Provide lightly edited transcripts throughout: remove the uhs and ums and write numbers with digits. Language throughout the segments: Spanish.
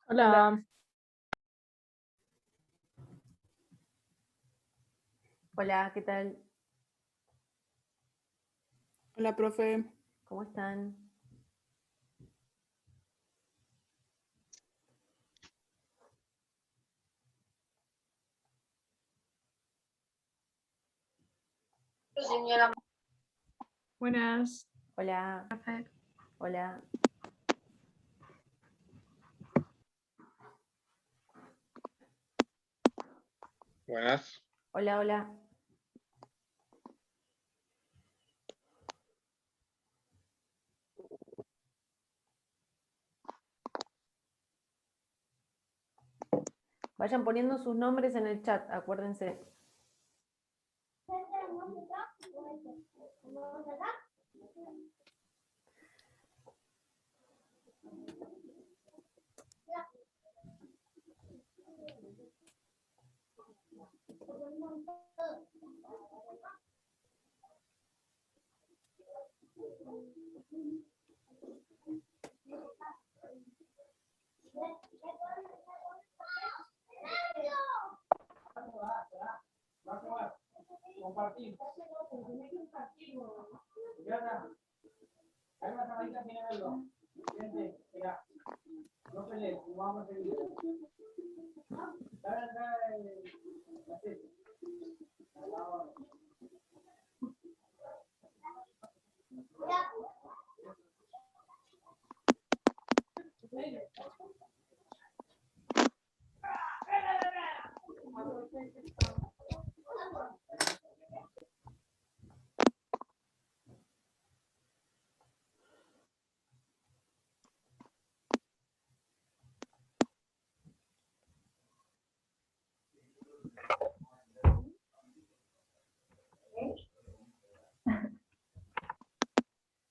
Hola. Hola, ¿qué tal? Hola, profe. ¿Cómo están? Buenas. Hola. Hola. Buenas. Hola, hola. Vayan poniendo sus nombres en el chat, acuérdense.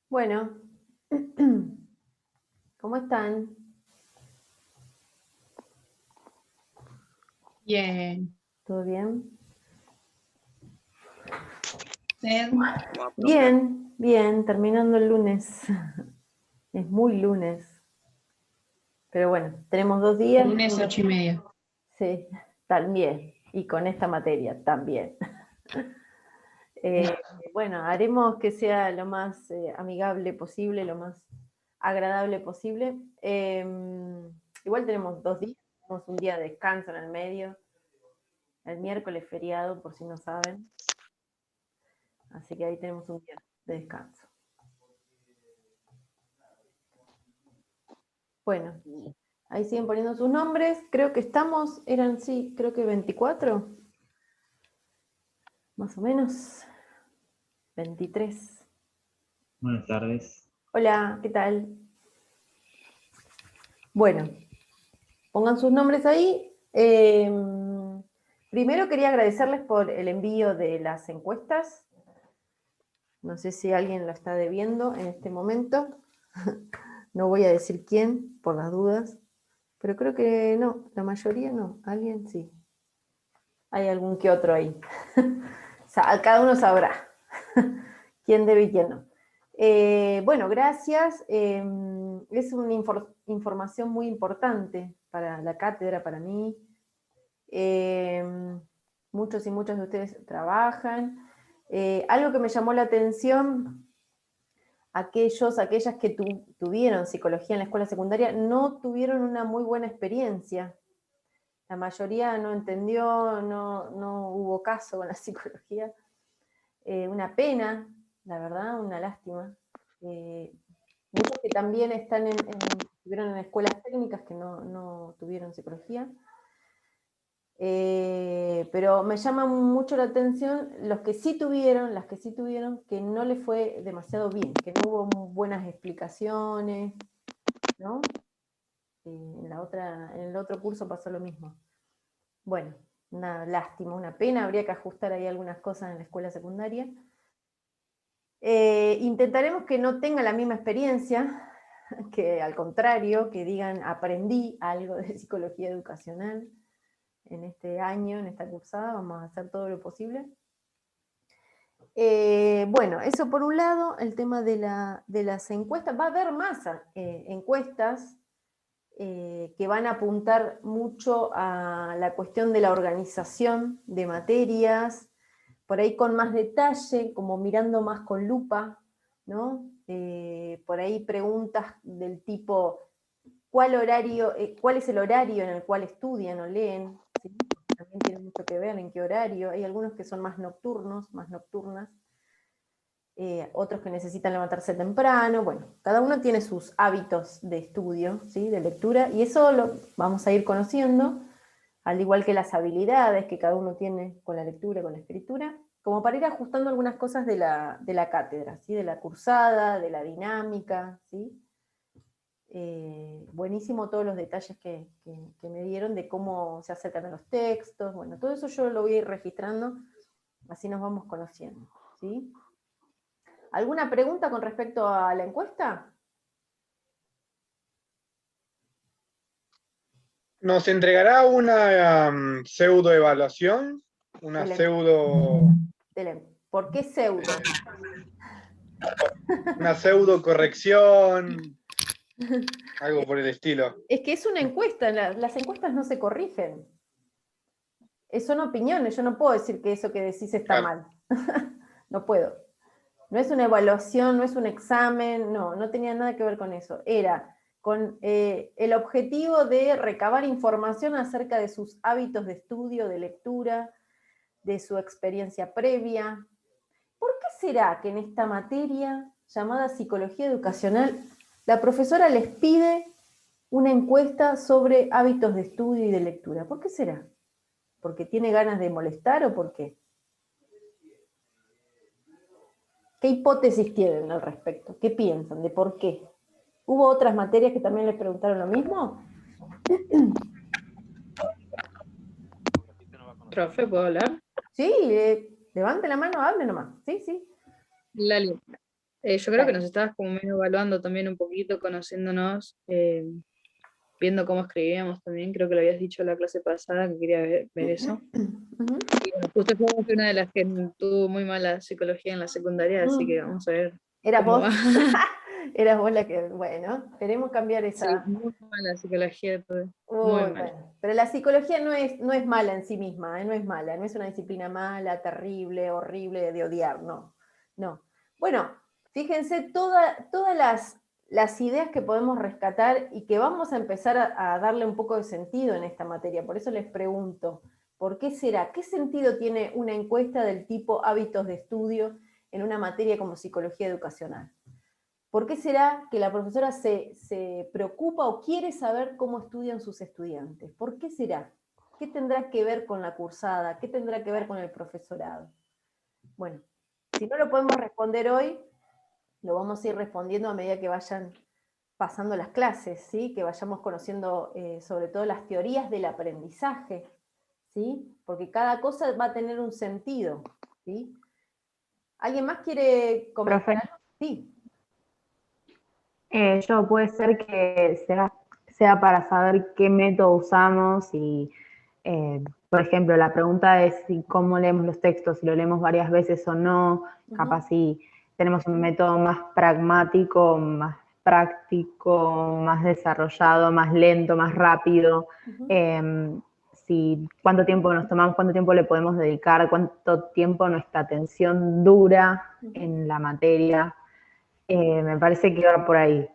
Bueno, ¿cómo están? Bien. ¿Todo bien? ¿Usted? Bien, bien, terminando el lunes. Es muy lunes. Pero bueno, tenemos 2 días. Lunes 8:30. Sí, también. Y con esta materia también. Bueno, haremos que sea lo más amigable posible, lo más agradable posible. Igual tenemos 2 días, tenemos un día de descanso en el medio, el miércoles feriado, por si no saben. Así que ahí tenemos un día de descanso. Bueno, ahí siguen poniendo sus nombres. Creo que estamos, creo que 24, más o menos. 23. Buenas tardes. Hola, ¿qué tal? Bueno, pongan sus nombres ahí. Primero quería agradecerles por el envío de las encuestas. No sé si alguien lo está debiendo en este momento. No voy a decir quién, por las dudas. Pero creo que no, la mayoría no. Alguien sí. Hay algún que otro ahí. O sea, cada uno sabrá quién debe y quién no. Bueno, gracias. Es una información muy importante para la cátedra, para mí. Muchos y muchas de ustedes trabajan. Algo que me llamó la atención, aquellas que tuvieron psicología en la escuela secundaria, no tuvieron una muy buena experiencia. La mayoría no entendió, no hubo caso con la psicología. Una pena, la verdad, una lástima. Muchos que también estuvieron en escuelas técnicas que no tuvieron psicología. Pero me llama mucho la atención las que sí tuvieron, que no les fue demasiado bien, que no hubo buenas explicaciones, ¿no? En el otro curso pasó lo mismo. Bueno, una lástima, una pena, habría que ajustar ahí algunas cosas en la escuela secundaria. Intentaremos que no tengan la misma experiencia, que al contrario, que digan aprendí algo de psicología educacional en este año, en esta cursada, vamos a hacer todo lo posible. Bueno, eso por un lado, el tema de las encuestas. Va a haber más encuestas. que van a apuntar mucho a la cuestión de la organización de materias, por ahí con más detalle, como mirando más con lupa, ¿no? Por ahí preguntas del tipo, ¿cuál es el horario en el cual estudian o leen? ¿Sí? También tiene mucho que ver en qué horario. Hay algunos que son más nocturnos, más nocturnas, otros que necesitan levantarse temprano. Bueno, cada uno tiene sus hábitos de estudio, ¿sí? De lectura, y eso lo vamos a ir conociendo, al igual que las habilidades que cada uno tiene con la lectura, con la escritura, como para ir ajustando algunas cosas de la cátedra, ¿sí? De la cursada, de la dinámica, ¿sí? Buenísimo todos los detalles que me dieron de cómo se acercan a los textos. Bueno, todo eso yo lo voy a ir registrando, así nos vamos conociendo, ¿sí? ¿Alguna pregunta con respecto a la encuesta? ¿Nos entregará una pseudoevaluación? Una De la- pseudo, ¿Por qué pseudo? una pseudo corrección, algo por el estilo. Es que es una encuesta, las encuestas no se corrigen. Son opiniones, yo no puedo decir que eso que decís está Claro. mal. No puedo. No es una evaluación, no es un examen, no tenía nada que ver con eso. Era con el objetivo de recabar información acerca de sus hábitos de estudio, de lectura, de su experiencia previa. ¿Por qué será que en esta materia llamada psicología educacional la profesora les pide una encuesta sobre hábitos de estudio y de lectura? ¿Por qué será? ¿Porque tiene ganas de molestar o por qué? ¿Qué hipótesis tienen al respecto? ¿Qué piensan? ¿De por qué? ¿Hubo otras materias que también les preguntaron lo mismo? Profe, ¿puedo hablar? Sí, levante la mano, hable nomás. Sí, sí. Lali, yo creo que Dale. nos estabas como medio evaluando también un poquito, conociéndonos, viendo cómo escribíamos también. Creo que lo habías dicho en la clase pasada, que quería ver eso. Ujú. Y bueno, justo yo fui una de las que tuvo muy mala psicología en la secundaria, así que vamos a ver ¿Eras cómo vos? va. Eras vos la que, bueno, queremos cambiar Sí, esa. muy mala psicología, tuve, muy Uy, mal. bueno. Pero la psicología no es mala en sí misma, no es mala, no es una disciplina mala, terrible, horrible de odiar, no. No. Bueno, fíjense todas las ideas que podemos rescatar y que vamos a empezar a darle un poco de sentido en esta materia. Por eso les pregunto, ¿por qué será? ¿Qué sentido tiene una encuesta del tipo hábitos de estudio en una materia como psicología educacional? ¿Por qué será que la profesora se preocupa o quiere saber cómo estudian sus estudiantes? ¿Por qué será? ¿Qué tendrá que ver con la cursada? ¿Qué tendrá que ver con el profesorado? Bueno, si no lo podemos responder hoy, lo vamos a ir respondiendo a medida que vayan pasando las clases, ¿sí? Que vayamos conociendo sobre todo las teorías del aprendizaje, ¿sí? Porque cada cosa va a tener un sentido, ¿sí? ¿Alguien más quiere comentar Profe, algo? Sí. yo puede ser que sea para saber qué método usamos y, por ejemplo, la pregunta es si cómo leemos los textos, si lo leemos varias veces o no, capaz si tenemos un método más pragmático, más práctico, más desarrollado, más lento, más rápido, si cuánto tiempo nos tomamos, cuánto tiempo le podemos dedicar, cuánto tiempo nuestra atención dura en la materia. Me parece que va por ahí.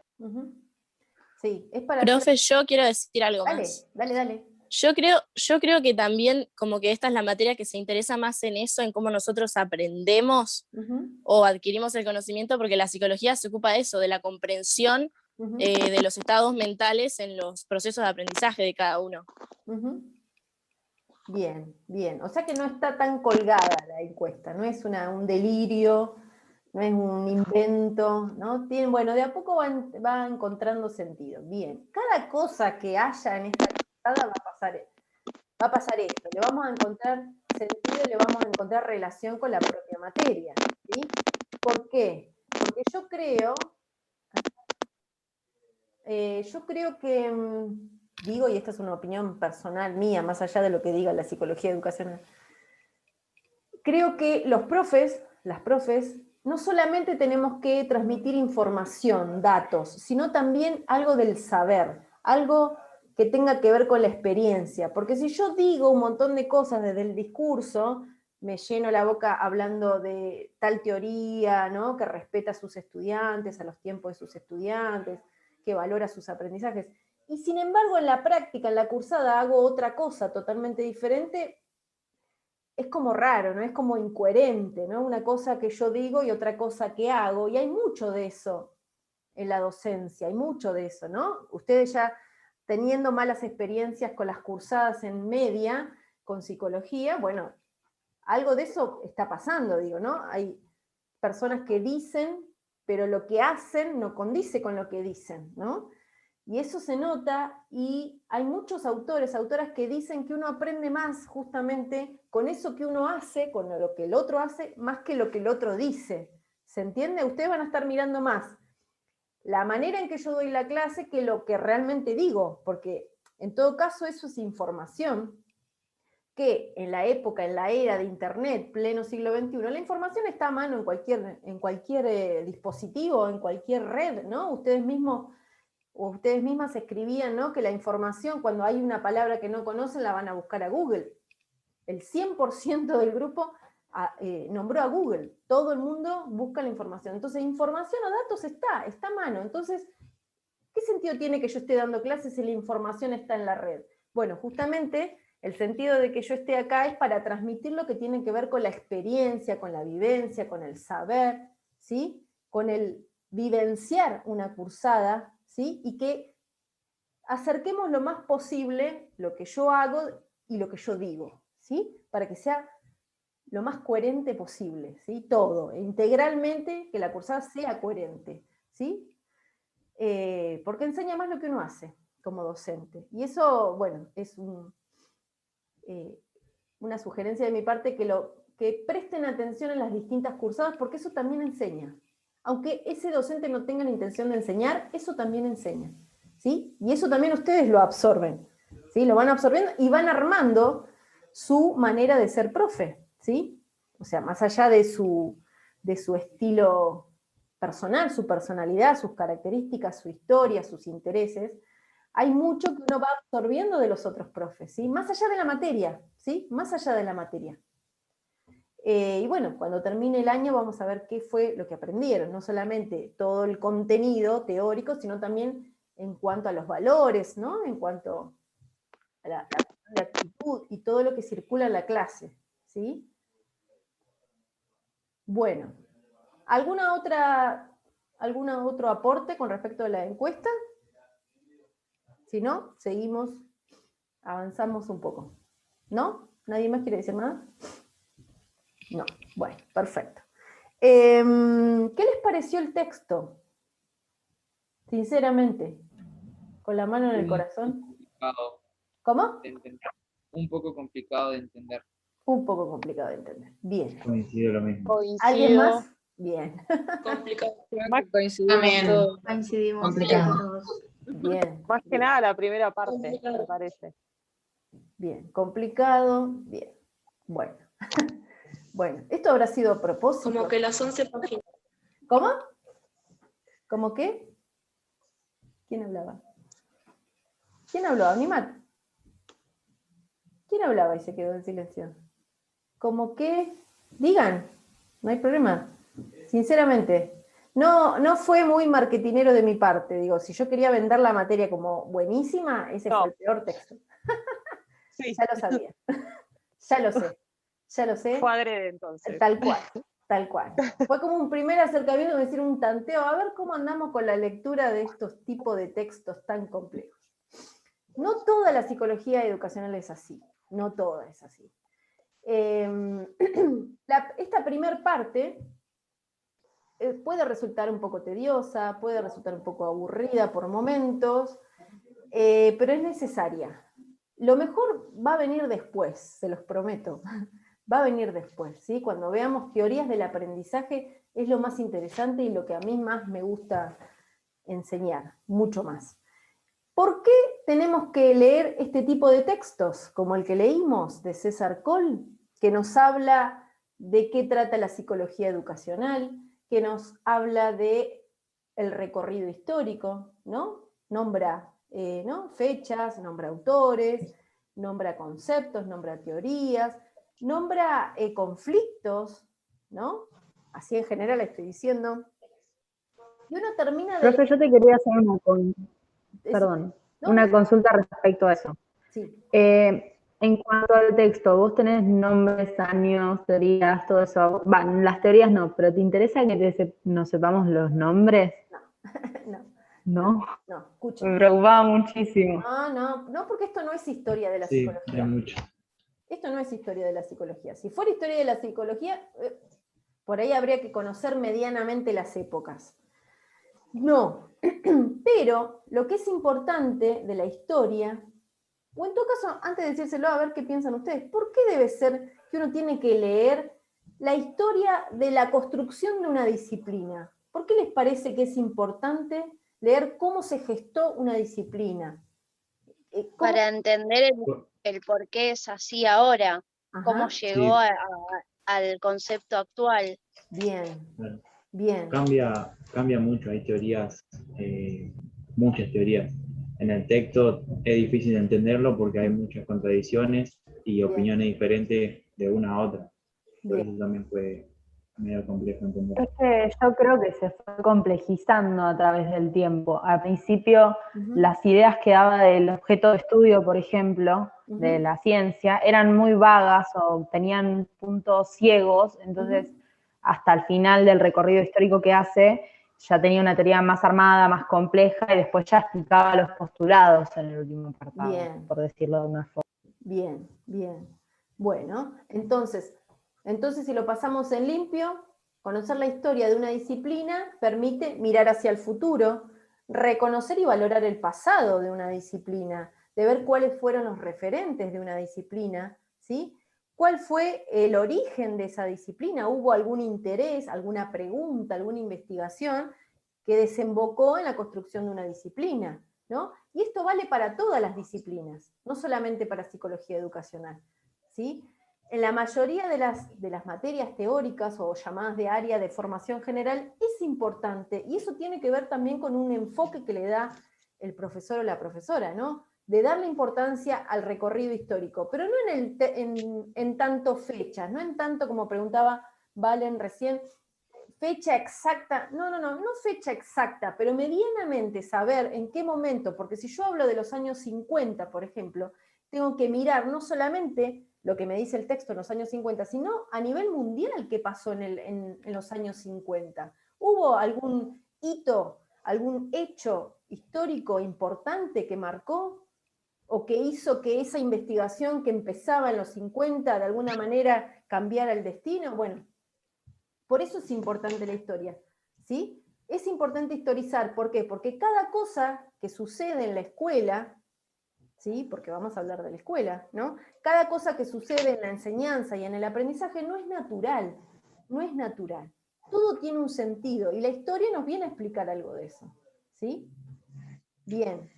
Sí, es para hacer... Profe, yo quiero decir algo Dale, más. dale. Yo creo que también como que esta es la materia que se interesa más en eso, en cómo nosotros aprendemos o adquirimos el conocimiento, porque la psicología se ocupa de eso, de la comprensión de los estados mentales en los procesos de aprendizaje de cada uno. Bien, bien. O sea que no está tan colgada la encuesta, no es un delirio, no es un invento, ¿no? Bueno, de a poco va encontrando sentido. Bien. Cada cosa que haya en esta encuesta va a pasar esto. Le vamos a encontrar sentido y le vamos a encontrar relación con la propia materia, ¿sí? ¿Por qué? Porque yo creo que, digo, y esta es una opinión personal mía, más allá de lo que diga la psicología educacional, creo que las profes, no solamente tenemos que transmitir información, datos, sino también algo del saber, algo que tenga que ver con la experiencia, porque si yo digo un montón de cosas desde el discurso, me lleno la boca hablando de tal teoría, ¿no? Que respeta a sus estudiantes, a los tiempos de sus estudiantes, que valora sus aprendizajes, y sin embargo en la práctica, en la cursada, hago otra cosa totalmente diferente, es como raro, ¿no? Es como incoherente, ¿no? Una cosa que yo digo y otra cosa que hago, y hay mucho de eso en la docencia, hay mucho de eso, ¿no? Ustedes ya teniendo malas experiencias con las cursadas en media, con psicología, bueno, algo de eso está pasando, digo, ¿no? Hay personas que dicen, pero lo que hacen no condice con lo que dicen, ¿no? Y eso se nota, y hay muchos autores, autoras que dicen que uno aprende más justamente con eso que uno hace, con lo que el otro hace, más que lo que el otro dice. ¿Se entiende? Ustedes van a estar mirando más la manera en que yo doy la clase que lo que realmente digo, porque en todo caso eso es información que en la época, en la era de Internet, pleno siglo XXI, la información está a mano en cualquier dispositivo, en cualquier red, ¿no? Ustedes mismos o ustedes mismas escribían, ¿no? Que la información, cuando hay una palabra que no conocen, la van a buscar a Google. El 100% del grupo nombró a Google. Todo el mundo busca la información. Entonces, información o datos está a mano. Entonces, ¿qué sentido tiene que yo esté dando clases si la información está en la red? Bueno, justamente el sentido de que yo esté acá es para transmitir lo que tiene que ver con la experiencia, con la vivencia, con el saber, ¿sí? Con el vivenciar una cursada, ¿sí? Y que acerquemos lo más posible lo que yo hago y lo que yo digo, ¿sí? Para que sea lo más coherente posible, ¿sí? Todo, integralmente, que la cursada sea coherente, ¿sí? Porque enseña más lo que uno hace como docente. Y eso, bueno, es una sugerencia de mi parte que presten atención en las distintas cursadas, porque eso también enseña. Aunque ese docente no tenga la intención de enseñar, eso también enseña, ¿sí? Y eso también ustedes lo absorben, ¿sí? Lo van absorbiendo y van armando su manera de ser profe, ¿sí? O sea, más allá de su estilo personal, su personalidad, sus características, su historia, sus intereses, hay mucho que uno va absorbiendo de los otros profes, ¿sí? Más allá de la materia, ¿sí? Más allá de la materia. Y bueno, cuando termine el año vamos a ver qué fue lo que aprendieron, no solamente todo el contenido teórico, sino también en cuanto a los valores, ¿no? En cuanto a la actitud y todo lo que circula en la clase, ¿sí? Bueno, ¿algún otro aporte con respecto a la encuesta? Si no, seguimos, avanzamos un poco. ¿No? ¿Nadie más quiere decir nada? No. Bueno, perfecto. ¿Qué les pareció el texto? Sinceramente, con la mano en el corazón. Complicado ¿Cómo? de entender. Un poco complicado de entender. Un poco complicado de entender. Bien. Coincido lo mismo. ¿Alguien más? Bien. Complicado. Más, Coincidimos También. todos. Coincidimos Complicado. todos. Bien. más que nada la primera parte, me parece. Bien. Complicado. Bien. Bueno. Bueno, ¿esto habrá sido a propósito? Como que las 11 páginas. ¿Cómo? ¿Cómo qué? ¿Quién hablaba? ¿Quién habló? ¿Animat? ¿Quién hablaba y se quedó en silencio? ¿Cómo qué? Digan, no hay problema. Sinceramente, no fue muy marketinero de mi parte. Digo, si yo quería vender la materia como buenísima, ese No. fue el peor texto. Sí, Ya lo sabía. Ya lo sé. Ya lo sé. fue adrede entonces. Tal cual, tal cual. Fue como un primer acercamiento, es decir, un tanteo, a ver cómo andamos con la lectura de estos tipos de textos tan complejos. No toda la psicología educacional es así, no toda es así. Esta primer parte puede resultar un poco tediosa, puede resultar un poco aburrida por momentos, pero es necesaria. Lo mejor va a venir después, se los prometo. Va a venir después, ¿sí? Cuando veamos teorías del aprendizaje es lo más interesante y lo que a mí más me gusta enseñar, mucho más. ¿Por qué tenemos que leer este tipo de textos, como el que leímos de César Coll, que nos habla de qué trata la psicología educacional, que nos habla de el recorrido histórico, ¿no? Nombra ¿no? Fechas, nombra autores, nombra conceptos, nombra teorías, nombra conflictos, ¿no? Así en general estoy diciendo. Y uno termina de... Profe, yo te quería hacer ¿no? una consulta respecto a eso. Sí. En cuanto al texto, vos tenés nombres, años, teorías, todo eso. Las teorías no, pero ¿te interesa que nos sepamos los nombres? No. ¿No? No, escucha. Me preocupaba muchísimo. No, porque esto no es historia de la Sí, psicología. hay mucho. Esto no es historia de la psicología. Si fuera historia de la psicología, por ahí habría que conocer medianamente las épocas. No, pero lo que es importante de la historia, o en todo caso, antes de decírselo, a ver qué piensan ustedes, ¿por qué debe ser que uno tiene que leer la historia de la construcción de una disciplina? ¿Por qué les parece que es importante leer cómo se gestó una disciplina? Para entender el por qué es así ahora, cómo llegó al concepto actual. Bien, Claro. bien. Cambia mucho, hay teorías, muchas teorías. En el texto es difícil entenderlo porque hay muchas contradicciones y opiniones diferentes de una a otra. Por eso también fue medio complejo entender. Es que yo creo que se fue complejizando a través del tiempo. Al principio, las ideas que daba del objeto de estudio, por ejemplo, de la ciencia, eran muy vagas o tenían puntos ciegos, entonces hasta el final del recorrido histórico que hace, ya tenía una teoría más armada, más compleja, y después ya explicaba los postulados en el último apartado, por decirlo de una forma. Bien, bien. Bueno, entonces si lo pasamos en limpio, conocer la historia de una disciplina permite mirar hacia el futuro, reconocer y valorar el pasado de una disciplina, de ver cuáles fueron los referentes de una disciplina, ¿sí? ¿Cuál fue el origen de esa disciplina? ¿Hubo algún interés, alguna pregunta, alguna investigación que desembocó en la construcción de una disciplina, ¿no? Y esto vale para todas las disciplinas, no solamente para psicología educacional, ¿sí? En la mayoría de las materias teóricas o llamadas de área de formación general es importante, y eso tiene que ver también con un enfoque que le da el profesor o la profesora, ¿no? De darle importancia al recorrido histórico, pero no en tanto fechas, no en tanto como preguntaba Valen recién, fecha exacta, no fecha exacta, pero medianamente saber en qué momento, porque si yo hablo de los años 50, por ejemplo, tengo que mirar no solamente lo que me dice el texto en los años 50, sino a nivel mundial qué pasó en los años 50. ¿Hubo algún hito, algún hecho histórico importante que marcó o que hizo que esa investigación que empezaba en los 50 de alguna manera cambiara el destino? Bueno, por eso es importante la historia, ¿sí? Es importante historizar, ¿por qué? Porque cada cosa que sucede en la escuela, ¿sí? Porque vamos a hablar de la escuela, ¿no? Cada cosa que sucede en la enseñanza y en el aprendizaje no es natural, no es natural. Todo tiene un sentido y la historia nos viene a explicar algo de eso, ¿sí? Bien.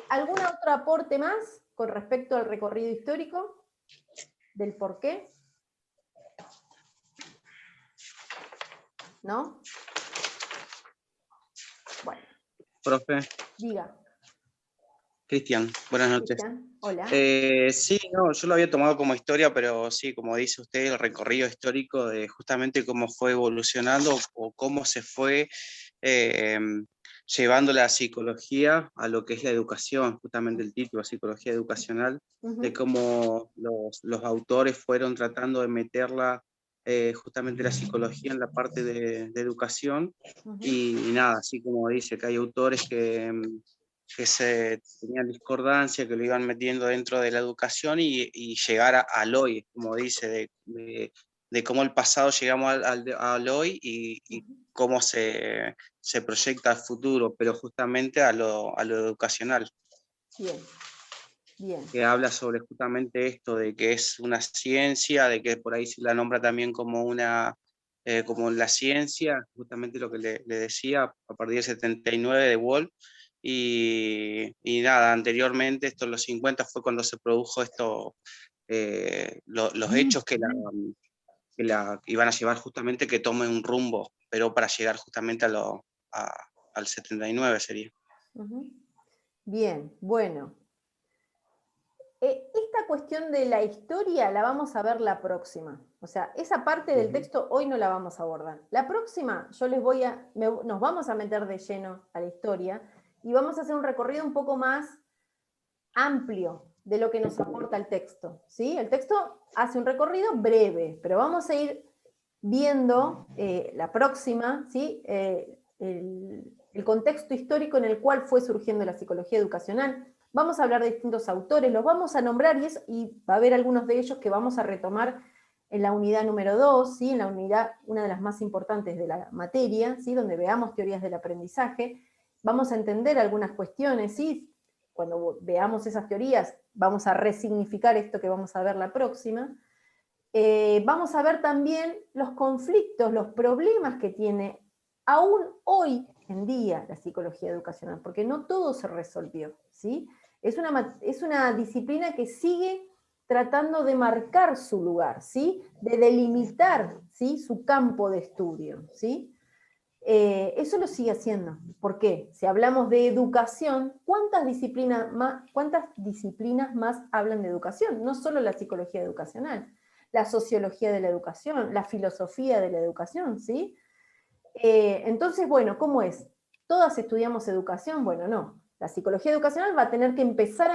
¿Algún otro aporte más con respecto al recorrido histórico? ¿Del por qué? ¿No? Bueno. Profe. Diga. Cristian, buenas noches. Cristian, hola. Sí, no, yo lo había tomado como historia, pero sí, como dice usted, el recorrido histórico de justamente cómo fue evolucionando o cómo se fue llevando la psicología a lo que es la educación, justamente el título, psicología educacional, de cómo los autores fueron tratando de meterla justamente la psicología en la parte de educación, y nada, así como dice que hay autores que se tenían discordancia, que lo iban metiendo dentro de la educación y llegar al hoy, como dice, de cómo el pasado llegamos al hoy y cómo se proyecta al futuro, pero justamente a lo educacional. Bien, bien. Que habla sobre justamente esto, de que es una ciencia, de que por ahí se la nombra también como como la ciencia, justamente lo que le decía, a partir del 79 de Wolff, y nada, anteriormente, esto en los 50 fue cuando se produjo esto, los hechos que la iban a llevar justamente que tome un rumbo, pero para llegar justamente al 79 sería. Bien, bueno. Esta cuestión de la historia la vamos a ver la próxima. O sea, esa parte del texto hoy no la vamos a abordar. La próxima, nos vamos a meter de lleno a la historia y vamos a hacer un recorrido un poco más amplio de lo que nos aporta el texto, ¿sí? El texto hace un recorrido breve, pero vamos a ir viendo la próxima, ¿sí? El contexto histórico en el cual fue surgiendo la psicología educacional. Vamos a hablar de distintos autores, los vamos a nombrar y va a haber algunos de ellos que vamos a retomar en la unidad número 2, ¿sí? En la unidad, una de las más importantes de la materia, ¿sí? Donde veamos teorías del aprendizaje. Vamos a entender algunas cuestiones, ¿sí? Cuando veamos esas teorías, vamos a resignificar esto que vamos a ver la próxima. Vamos a ver también los conflictos, los problemas que tiene aún hoy en día la psicología educacional, porque no todo se resolvió, ¿sí? Es una disciplina que sigue tratando de marcar su lugar, ¿sí? De delimitar, ¿sí? Su campo de estudio, ¿sí? Eso lo sigue haciendo. ¿Por qué? Si hablamos de educación, ¿cuántas disciplinas más hablan de educación? No solo la psicología educacional, la sociología de la educación, la filosofía de la educación, ¿sí? Entonces, bueno, ¿cómo es? ¿Todas estudiamos educación? Bueno, no. La psicología educacional va a tener que empezar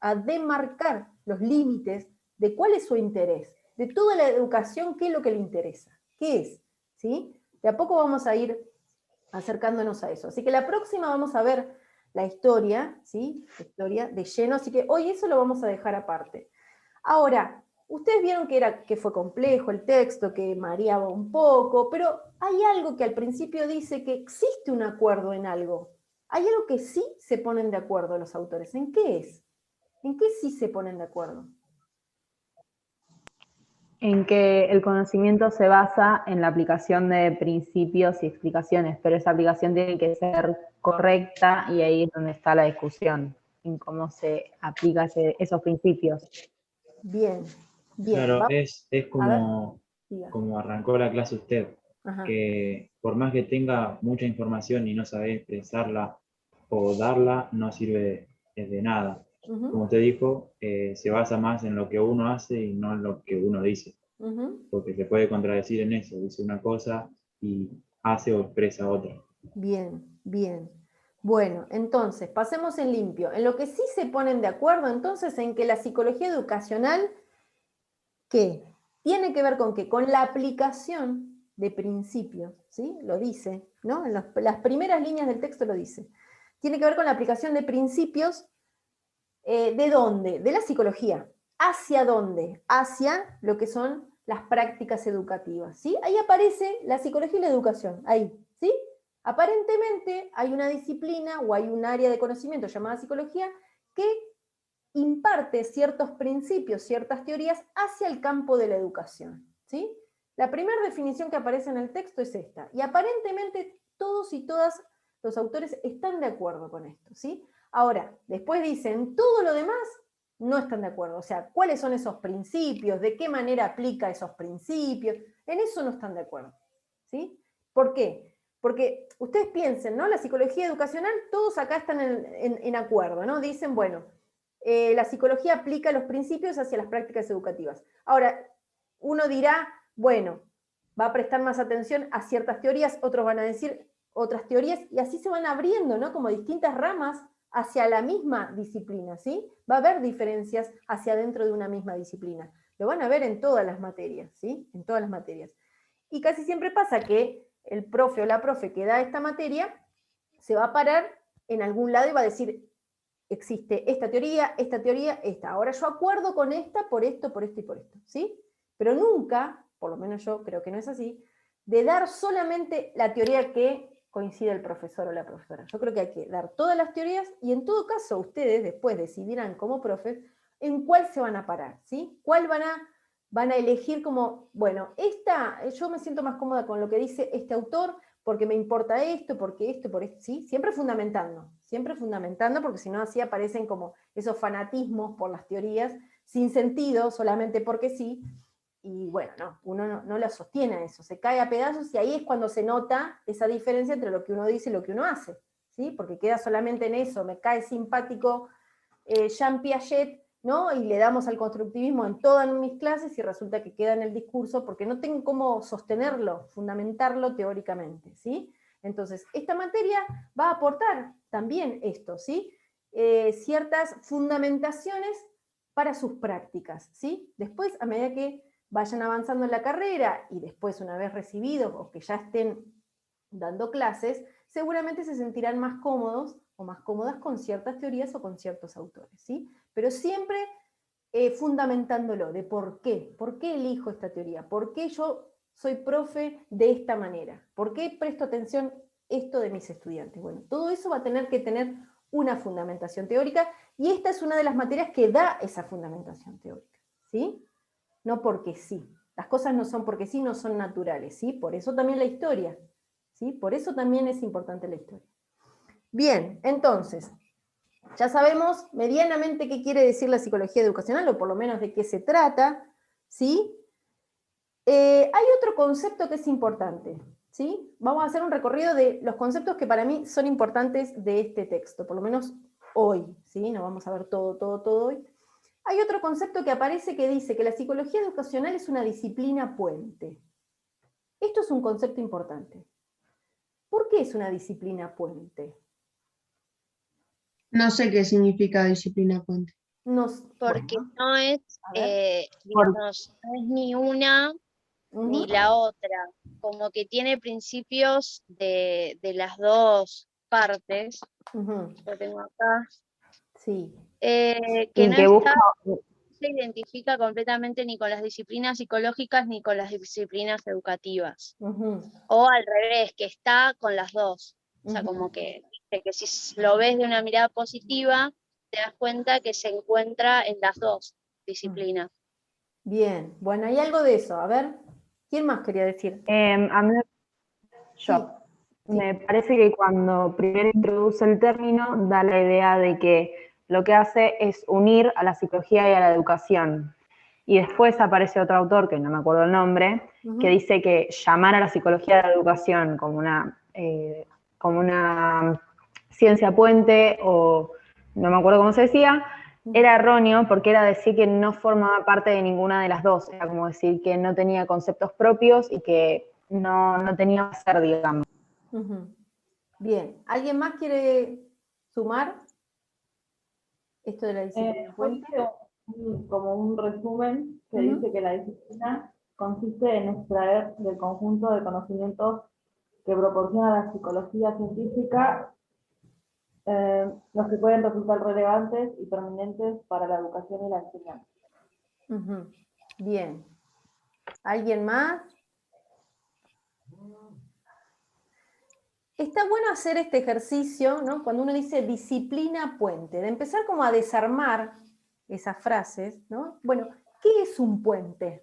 a demarcar los límites de cuál es su interés, de toda la educación, qué es lo que le interesa, qué es, ¿sí? De a poco vamos a ir acercándonos a eso. Así que la próxima vamos a ver la historia, ¿sí? La historia de lleno, así que hoy eso lo vamos a dejar aparte. Ahora, ustedes vieron que fue complejo el texto, que mareaba un poco, pero hay algo que al principio dice que existe un acuerdo en algo. Hay algo que sí se ponen de acuerdo los autores. ¿En qué es? ¿En qué sí se ponen de acuerdo? En que el conocimiento se basa en la aplicación de principios y explicaciones, pero esa aplicación tiene que ser correcta y ahí es donde está la discusión, en cómo se aplican esos principios. Bien, bien. Claro, es diga. como arrancó la clase usted, Ajá. que por más que tenga mucha información y no sabe expresarla o darla, no sirve de nada. Ujú, Como usted dijo, se basa más en lo que uno hace y no en lo que uno dice, ujú. porque se puede contradecir en eso, dice una cosa y hace o expresa otra. Bien, bien. Bueno, entonces, pasemos en limpio. En lo que sí se ponen de acuerdo, entonces, en que la psicología educacional, ¿qué? Tiene que ver con qué? Con la aplicación de principios, ¿sí? Lo dice, ¿no? En las primeras líneas del texto lo dice. Tiene que ver con la aplicación de principios, ¿de dónde? De la psicología. ¿Hacia dónde? Hacia lo que son las prácticas educativas, ¿sí? Ahí aparece la psicología y la educación, ahí, ¿sí? Aparentemente hay una disciplina o hay un área de conocimiento llamada psicología que imparte ciertos principios, ciertas teorías hacia el campo de la educación, ¿sí? La primera definición que aparece en el texto es esta, y aparentemente todos y todas los autores están de acuerdo con esto, ¿sí? Ahora, después dicen, todo lo demás no están de acuerdo, o sea, ¿cuáles son esos principios? ¿De qué manera aplica esos principios? En eso no están de acuerdo, ¿sí? ¿Por qué? Porque ustedes piensen, ¿no? La psicología educacional, todos acá están en acuerdo, ¿no? Dicen, bueno, la psicología aplica los principios hacia las prácticas educativas. Ahora, uno dirá, bueno, va a prestar más atención a ciertas teorías, otros van a decir otras teorías, y así se van abriendo, ¿no? Como distintas ramas hacia la misma disciplina, ¿sí? Va a haber diferencias hacia dentro de una misma disciplina. Lo van a ver en todas las materias, ¿sí? En todas las materias. Y casi siempre pasa que el profe o la profe que da esta materia se va a parar en algún lado y va a decir, existe esta teoría, esta. Ahora yo acuerdo con esta por esto, por esto y por esto, ¿sí? Pero nunca, por lo menos yo creo que no es así, de dar solamente la teoría que coincide el profesor o la profesora. Yo creo que hay que dar todas las teorías y en todo caso ustedes después decidirán como profes en cuál se van a parar, ¿sí? ¿Cuál van a elegir como, bueno, yo me siento más cómoda con lo que dice este autor, porque me importa esto, porque esto, por esto, ¿sí? Siempre fundamentando, porque si no así aparecen como esos fanatismos por las teorías, sin sentido, solamente porque sí, y bueno, no, uno no lo sostiene a eso, se cae a pedazos y ahí es cuando se nota esa diferencia entre lo que uno dice y lo que uno hace, ¿sí? Porque queda solamente en eso, me cae simpático Jean Piaget, ¿no? Y le damos al constructivismo en todas mis clases y resulta que queda en el discurso porque no tengo cómo sostenerlo, fundamentarlo teóricamente, ¿sí? Entonces, esta materia va a aportar también esto, ¿sí? Ciertas fundamentaciones para sus prácticas, ¿sí? Después, a medida que vayan avanzando en la carrera y después una vez recibidos o que ya estén dando clases, seguramente se sentirán más cómodos o más cómodas con ciertas teorías o con ciertos autores, ¿sí? Pero siempre fundamentándolo de por qué elijo esta teoría, por qué yo soy profe de esta manera, por qué presto atención esto de mis estudiantes. Bueno, todo eso va a tener que tener una fundamentación teórica y esta es una de las materias que da esa fundamentación teórica, ¿sí? No porque sí. Las cosas no son porque sí, no son naturales, ¿sí? Por eso también la historia, ¿sí? Por eso también es importante la historia. Bien, entonces, ya sabemos medianamente qué quiere decir la psicología educacional, o por lo menos de qué se trata, ¿sí? Hay otro concepto que es importante, ¿sí? Vamos a hacer un recorrido de los conceptos que para mí son importantes de este texto, por lo menos hoy, ¿sí? No vamos a ver todo hoy. Hay otro concepto que aparece que dice que la psicología educacional es una disciplina puente. Esto es un concepto importante. ¿Por qué es una disciplina puente? No sé qué significa disciplina puente. Porque Bueno, no es, a ver. digamos, no es ni una ni la otra, como que tiene principios de las dos partes. Lo tengo acá. Sí. Que Y no que busca... se identifica completamente ni con las disciplinas psicológicas ni con las disciplinas educativas. O al revés, que está con las dos. O sea, como que si lo ves de una mirada positiva, te das cuenta que se encuentra en las dos disciplinas. Bien, bueno, hay algo de eso. A ver, ¿quién más quería decir? A mí, me parece que cuando primero introduce el término, da la idea de que lo que hace es unir a la psicología y a la educación. Y después aparece otro autor, que no me acuerdo el nombre, que dice que llamar a la psicología de la educación como una ciencia puente, o no me acuerdo cómo se decía, era erróneo porque era decir que no formaba parte de ninguna de las dos. Era como decir que no tenía conceptos propios y que no tenía que ser, digamos. Bien, ¿alguien más quiere sumar esto de la disciplina puente? Como un resumen que dice que la disciplina consiste en extraer del conjunto de conocimientos que proporciona la psicología científica los que pueden resultar relevantes y permanentes para la educación y la enseñanza. Bien. ¿Alguien más? Está bueno hacer este ejercicio, ¿no? Cuando uno dice disciplina puente, de empezar como a desarmar esas frases, ¿no? Bueno, ¿qué es un puente?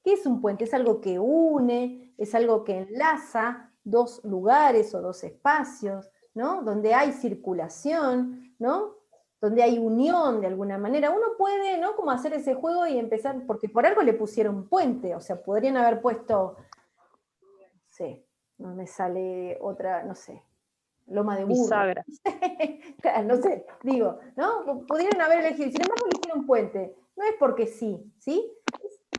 ¿Qué es un puente? Es algo que une, es algo que enlaza dos lugares o dos espacios, ¿no? Donde hay circulación, ¿no? Donde hay unión de alguna manera. Uno puede, ¿no? Como hacer ese juego y empezar, porque por algo le pusieron puente, o sea, podrían haber puesto, no sé, no me sale otra, no sé, loma de burro. Bisagra. No sé, digo, ¿no? Pudieron haber elegido, sin embargo eligieron puente. No es porque sí, ¿sí?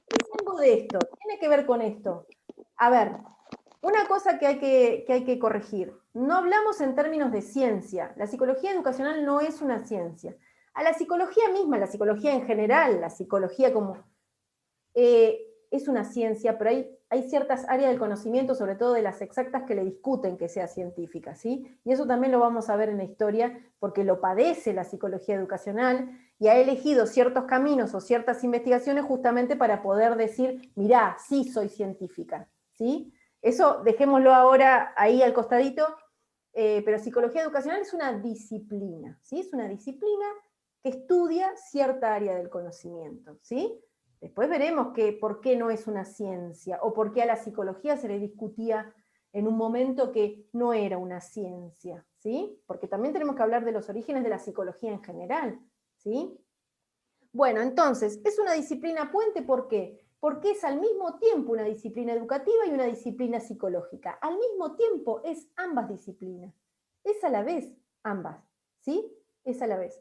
Es algo de esto, tiene que ver con esto. A ver, una cosa que hay que corregir. No hablamos en términos de ciencia. La psicología educacional no es una ciencia. A la psicología misma, la psicología en general, la psicología como... es una ciencia, pero hay ciertas áreas del conocimiento, sobre todo de las exactas, que le discuten que sea científica, ¿sí? Y eso también lo vamos a ver en la historia, porque lo padece la psicología educacional, y ha elegido ciertos caminos o ciertas investigaciones justamente para poder decir, mirá, sí soy científica, ¿sí? Eso dejémoslo ahora ahí al costadito, pero psicología educacional es una disciplina, ¿sí? Es una disciplina que estudia cierta área del conocimiento, ¿sí? Después veremos por qué no es una ciencia, o por qué a la psicología se le discutía en un momento que no era una ciencia, ¿sí? Porque también tenemos que hablar de los orígenes de la psicología en general, ¿sí? Bueno, entonces, es una disciplina puente, ¿por qué? Porque es al mismo tiempo una disciplina educativa y una disciplina psicológica. Al mismo tiempo es ambas disciplinas. es a la vez, ambas, ¿sí? Es a la vez.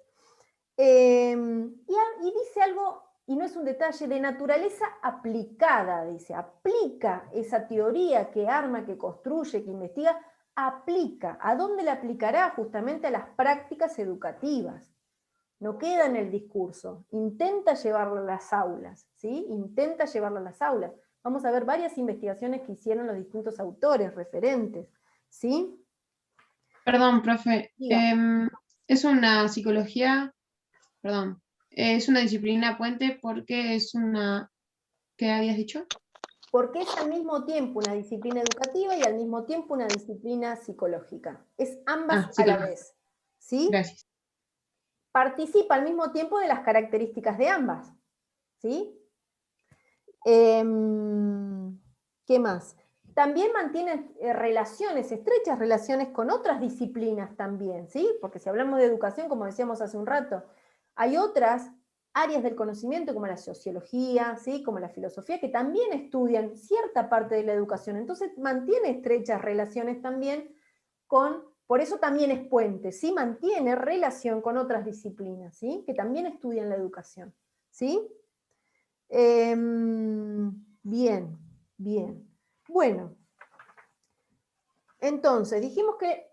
Y dice algo, y no es un detalle, de naturaleza aplicada, dice, aplica esa teoría que arma, que construye, que investiga, aplica. ¿A dónde la aplicará? Justamente a las prácticas educativas. No queda en el discurso, intenta llevarlo a las aulas, ¿sí? Intenta llevarlo a las aulas. Vamos a ver varias investigaciones que hicieron los distintos autores referentes, ¿sí? Perdón, profe. Diga. Es una psicología, perdón, es una disciplina puente porque es una, ¿qué habías dicho? Porque es al mismo tiempo una disciplina educativa y al mismo tiempo una disciplina psicológica. Es ambas a la vez, ¿sí? Gracias. Participa al mismo tiempo de las características de ambas, ¿sí? ¿Qué más? También mantiene relaciones, estrechas relaciones con otras disciplinas también, ¿sí? Porque si hablamos de educación, como decíamos hace un rato, hay otras áreas del conocimiento como la sociología, ¿sí? Como la filosofía, que también estudian cierta parte de la educación. Entonces mantiene estrechas relaciones también por eso también es puente, ¿sí? Mantiene relación con otras disciplinas, ¿sí? Que también estudian la educación, ¿sí? Bien, bien. Bueno, entonces dijimos que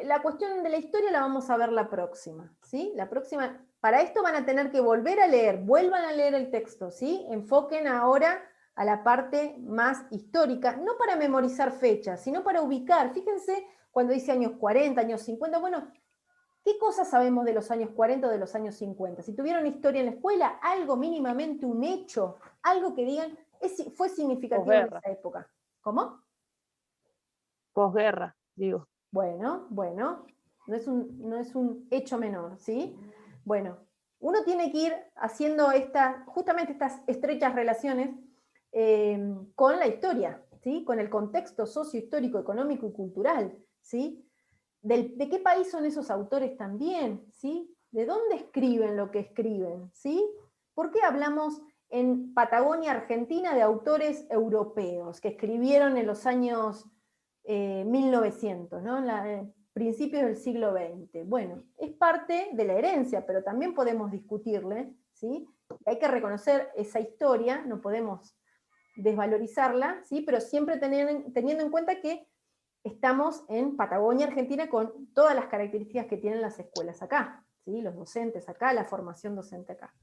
la cuestión de la historia la vamos a ver la próxima, ¿sí? La próxima, para esto van a tener que volver a leer, vuelvan a leer el texto, ¿sí? Enfoquen ahora a la parte más histórica, no para memorizar fechas, sino para ubicar. Fíjense cuando dice años 40, años 50, bueno, ¿qué cosas sabemos de los años 40 o de los años 50? Si tuvieron historia en la escuela, algo mínimamente, un hecho, algo que digan, fue significativo en esa época. ¿Cómo? Posguerra, digo. Bueno, no es un hecho menor, ¿sí? Bueno, uno tiene que ir haciendo justamente estas estrechas relaciones con la historia, ¿sí? Con el contexto sociohistórico, económico y cultural, ¿sí? ¿De qué país son esos autores también? ¿Sí? ¿De dónde escriben lo que escriben? ¿Sí? ¿Por qué hablamos en Patagonia, Argentina, de autores europeos que escribieron en los años 1900, ¿no? Principios del siglo XX? Bueno, es parte de la herencia, pero también podemos discutirle, ¿sí? Hay que reconocer esa historia, no podemos desvalorizarla, ¿sí? Pero siempre teniendo en cuenta que estamos en Patagonia, Argentina, con todas las características que tienen las escuelas acá, ¿sí? Los docentes acá, la formación docente acá.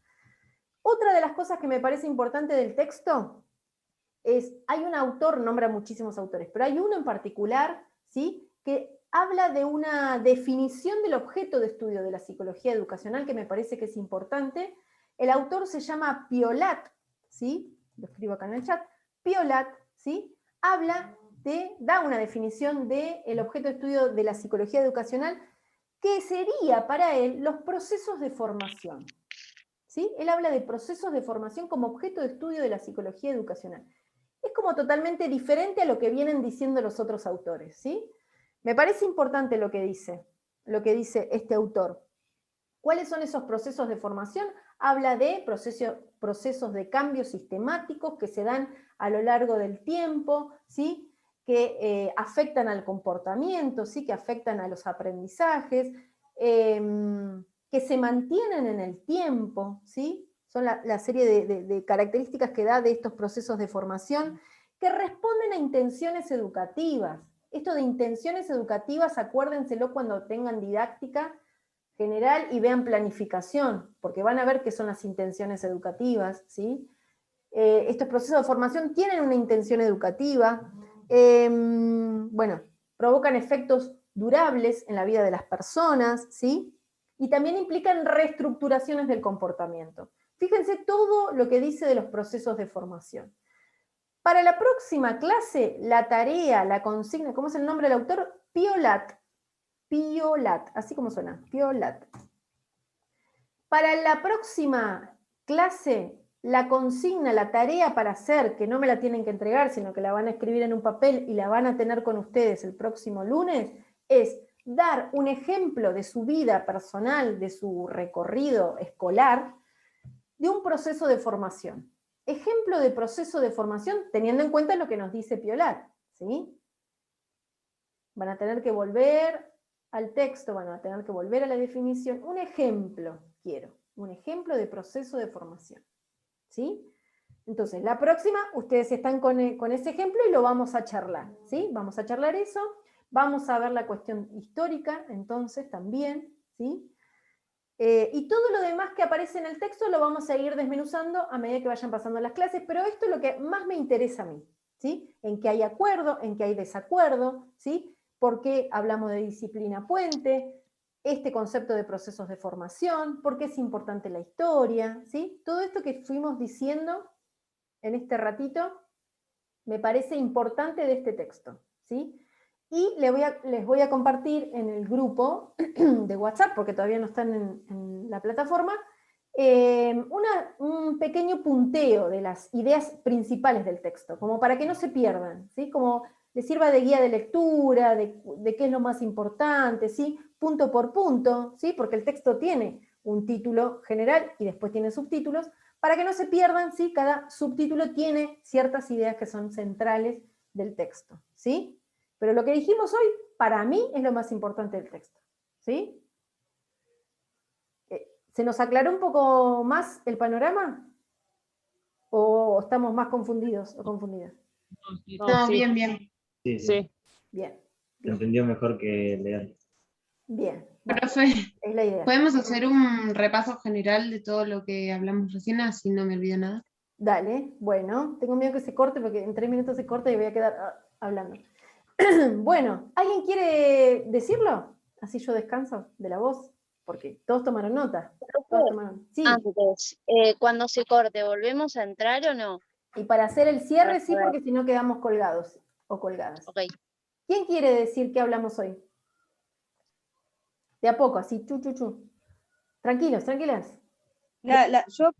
Otra de las cosas que me parece importante del texto es, hay un autor, nombra muchísimos autores, pero hay uno en particular, ¿sí? Que habla de una definición del objeto de estudio de la psicología educacional que me parece que es importante. El autor se llama Piolat, ¿sí? Lo escribo acá en el chat. Piolat, ¿sí? Da una definición del objeto de estudio de la psicología educacional, que sería para él los procesos de formación. ¿Sí? Él habla de procesos de formación como objeto de estudio de la psicología educacional. Es como totalmente diferente a lo que vienen diciendo los otros autores, ¿sí? Me parece importante lo que dice este autor. ¿Cuáles son esos procesos de formación? Habla de procesos de cambio sistemáticos que se dan a lo largo del tiempo, ¿sí? Que afectan al comportamiento, ¿sí? Que afectan a los aprendizajes, que se mantienen en el tiempo, ¿sí? Son la serie de características que da de estos procesos de formación que responden a intenciones educativas. Esto de intenciones educativas, acuérdenselo cuando tengan didáctica general y vean planificación, porque van a ver qué son las intenciones educativas, ¿sí? Estos procesos de formación tienen una intención educativa, bueno, provocan efectos durables en la vida de las personas, ¿sí? Y también implican reestructuraciones del comportamiento. Fíjense todo lo que dice de los procesos de formación. Para la próxima clase, la tarea, la consigna, ¿cómo es el nombre del autor? Piolat, así como suena, Piolat. Para la próxima clase, la consigna, la tarea para hacer, que no me la tienen que entregar, sino que la van a escribir en un papel y la van a tener con ustedes el próximo lunes, es dar un ejemplo de su vida personal, de su recorrido escolar, de un proceso de formación. Ejemplo de proceso de formación teniendo en cuenta lo que nos dice Piolat, ¿sí? Van a tener que volver al texto, van a tener que volver a la definición. Un ejemplo quiero, un ejemplo de proceso de formación. ¿Sí? Entonces, la próxima, ustedes están con ese ejemplo y lo vamos a charlar. ¿Sí? Vamos a charlar eso. Vamos a ver la cuestión histórica, entonces, también. ¿Sí? Y todo lo demás que aparece en el texto lo vamos a ir desmenuzando a medida que vayan pasando las clases, pero esto es lo que más me interesa a mí. ¿Sí? En que hay acuerdo, en que hay desacuerdo, ¿sí? ¿Por qué hablamos de disciplina puente? Este concepto de procesos de formación, por qué es importante la historia, ¿sí? Todo esto que fuimos diciendo en este ratito me parece importante de este texto, ¿sí? Y les voy a compartir en el grupo de WhatsApp, porque todavía no están en la plataforma, un pequeño punteo de las ideas principales del texto, como para que no se pierdan, ¿sí? Como les sirva de guía de lectura, de qué es lo más importante, ¿sí? Punto por punto, ¿sí? Porque el texto tiene un título general y después tiene subtítulos, para que no se pierdan, ¿sí? Cada subtítulo tiene ciertas ideas que son centrales del texto, ¿sí? Pero lo que dijimos hoy, para mí, es lo más importante del texto, ¿sí? ¿Se nos aclaró un poco más el panorama? ¿O estamos más confundidos o confundidas? No, sí. bien, bien. Sí, sí. Sí. Bien, Se entendió mejor que leer. bien. Bueno, Profe, es la idea. ¿podemos hacer un repaso general de todo lo que hablamos recién, así no me olvido nada? Dale, bueno, tengo miedo que se corte porque en 3 minutos se corta y voy a quedar hablando. Bueno, ¿alguien quiere decirlo? Así yo descanso de la voz, porque todos tomaron nota. Todos tomaron. Sí, Antes, cuando se corte, ¿volvemos a entrar o no? y para hacer el cierre Para sí, saber. porque si no quedamos colgados o colgadas. Ok. ¿Quién quiere decir qué hablamos hoy? De a poco, así, chu, chu, chu. Tranquilos, tranquilas. Yo,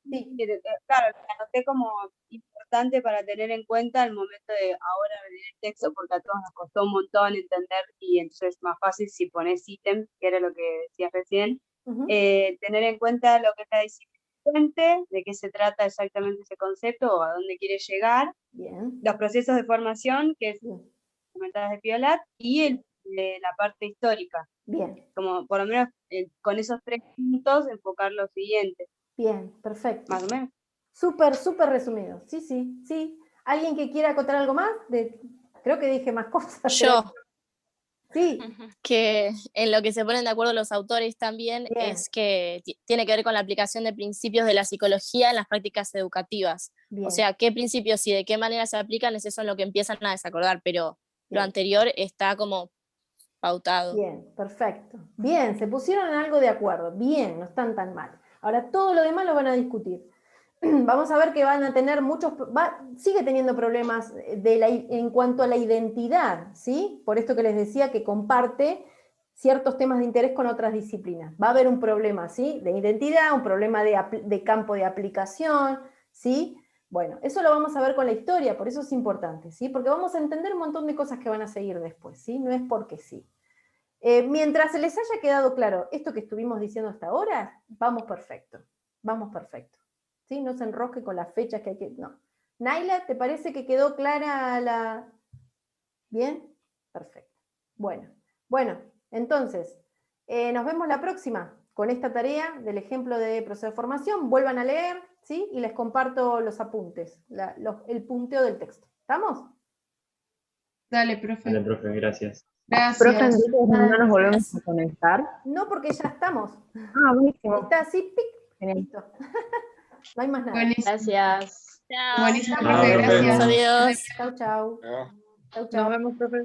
Sí. claro, la anoté como importante para tener en cuenta al momento de ahora leer el texto, porque a todos nos costó un montón entender y entonces es más fácil si pones ítem, que era lo que decías recién, tener en cuenta lo que es la disciplina fuente, de qué se trata exactamente ese concepto o a dónde quiere llegar, Bien. los procesos de formación, que es Bien. comentadas de Piolat, y la parte histórica. Bien. Como por lo menos con esos 3 puntos enfocar lo siguiente. Bien, perfecto. Más o menos. Súper, súper resumido. Sí, sí, sí. ¿Alguien que quiera acotar algo más? Creo que dije más cosas. Yo. Sí. Que en lo que se ponen de acuerdo los autores también Bien. es que tiene que ver con la aplicación de principios de la psicología en las prácticas educativas. Bien. O sea, qué principios y de qué manera se aplican es eso en lo que empiezan a desacordar, pero Bien. lo anterior está como pautado. Bien, perfecto. Bien, se pusieron en algo de acuerdo. Bien, no están tan mal. Ahora todo lo demás lo van a discutir. Vamos a ver que van a tener sigue teniendo problemas en cuanto a la identidad, ¿sí? Por esto que les decía que comparte ciertos temas de interés con otras disciplinas. Va a haber un problema, ¿sí? De identidad, un problema de campo de aplicación, ¿sí? Bueno, eso lo vamos a ver con la historia, por eso es importante, ¿sí? Porque vamos a entender un montón de cosas que van a seguir después, ¿sí? No es porque sí. Mientras se les haya quedado claro esto que estuvimos diciendo hasta ahora, vamos perfecto, vamos perfecto. ¿Sí? No se enrosque con las fechas que hay que... No. Naila, ¿te parece que quedó clara la...? ¿Bien? Perfecto. Bueno, entonces, nos vemos la próxima con esta tarea del ejemplo de proceso de formación. Vuelvan a leer, ¿sí? Y les comparto los apuntes, el punteo del texto. ¿Estamos? Dale, profe. Dale, profe, gracias. Gracias. Profe, entonces no nos volvemos a conectar. No, porque ya estamos. Ah, buenísimo. Está así, pic. Genial. Listo. No hay más nada. Buenísimo. Gracias. Chao. Buenísimo, Chao, profe, profe. gracias. Adiós. Chau, chau. No. Chau, chau. Nos vemos, profe.